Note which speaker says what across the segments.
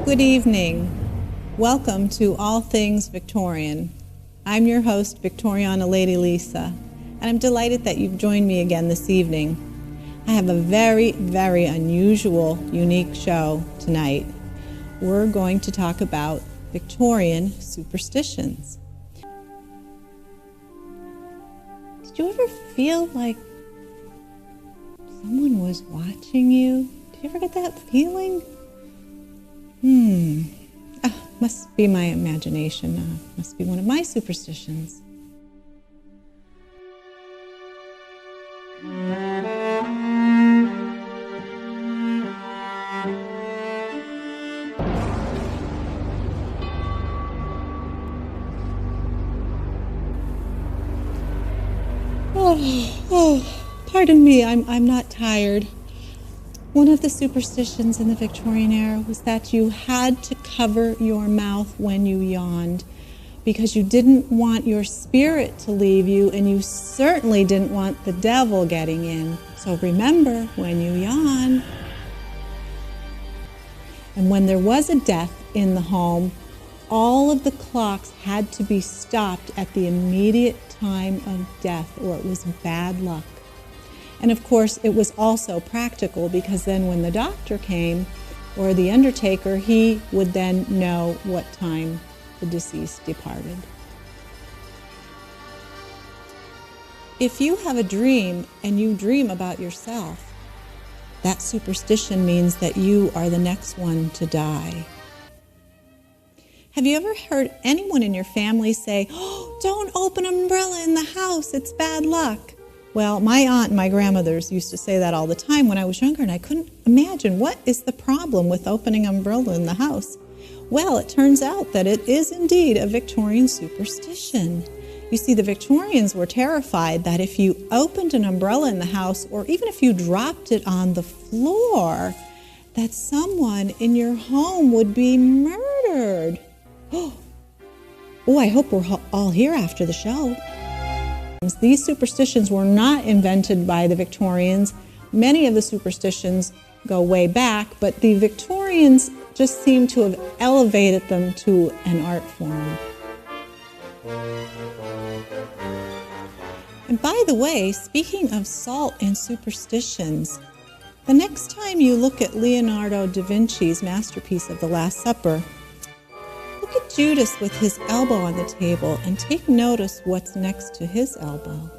Speaker 1: Good evening. Welcome to All Things Victorian. I'm your host, Victoriana Lady Lisa, and I'm delighted that you've joined me again this evening. I have a very, very unusual, unique show tonight. We're going to talk about Victorian superstitions. Did you ever feel like someone was watching you? Did you ever get that feeling? Must be my imagination. Must be one of my superstitions. Pardon me, I'm not tired. One of the superstitions in the Victorian era was that you had to cover your mouth when you yawned because you didn't want your spirit to leave you, and you certainly didn't want the devil getting in. So remember, when you yawn. And when there was a death in the home, all of the clocks had to be stopped at the immediate time of death, or it was bad luck. And of course, it was also practical because then when the doctor came, or the undertaker, he would then know what time the deceased departed. If you have a dream and you dream about yourself, that superstition means that you are the next one to die. Have you ever heard anyone in your family say, "Oh, don't open an umbrella in the house, it's bad luck"? Well, my aunt and my grandmothers used to say that all the time when I was younger, and I couldn't imagine what is the problem with opening an umbrella in the house. Well, it turns out that it is indeed a Victorian superstition. You see, the Victorians were terrified that if you opened an umbrella in the house, or even if you dropped it on the floor, that someone in your home would be murdered. Oh, I hope we're all here after the show. These superstitions were not invented by the Victorians. Many of the superstitions go way back, but the Victorians just seem to have elevated them to an art form. And by the way, speaking of salt and superstitions, the next time you look at Leonardo da Vinci's masterpiece of The Last Supper, look at Judas with his elbow on the table and take notice what's next to his elbow.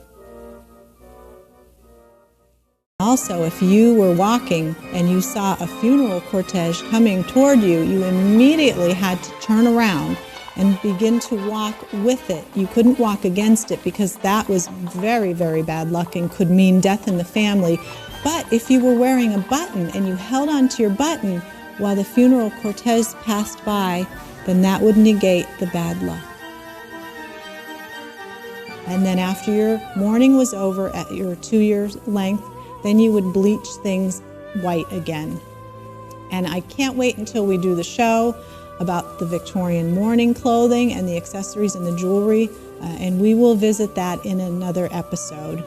Speaker 1: Also, if you were walking and you saw a funeral cortege coming toward you, you immediately had to turn around and begin to walk with it. You couldn't walk against it because that was very, very bad luck and could mean death in the family. But if you were wearing a button and you held onto your button while the funeral cortege passed by, then that would negate the bad luck. And then after your mourning was over at your 2 years length, then you would bleach things white again. And I can't wait until we do the show about the Victorian mourning clothing and the accessories and the jewelry, and we will visit that in another episode.